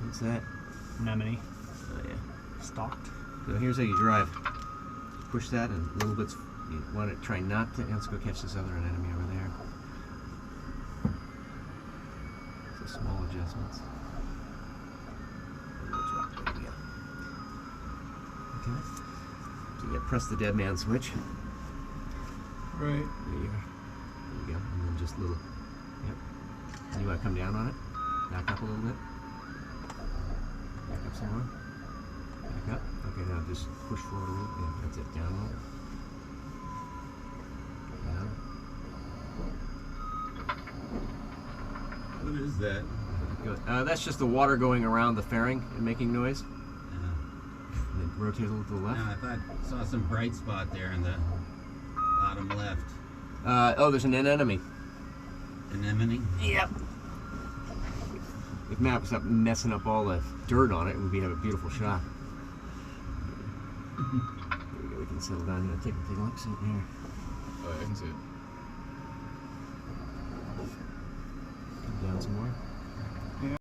What's that? Anemone. Oh yeah. Stockton. So here's how you drive. Push that and little bits. You want to try not to. Let's go catch this other anemone over there. So small adjustments. And we'll drop. There we go. Okay. So you press the dead man switch. Right. There you go. There you go. And then just little. Yep. And you want to come down on it. Back up a little bit. Back up some more. Back up. Okay, now just push forward a little. Yeah, that's it. Down a little. Down. What is that? Good. That's just the water going around the fairing and making noise. And then rotate a little to the left. I saw some bright spot there in the bottom left. Oh, there's an anemone. Anemone? Yep. If Matt was up messing up all the dirt on it, we'd have a beautiful shot. There we go. We can settle down here. Take a look. See it here. Oh, I can see it. Come down some more.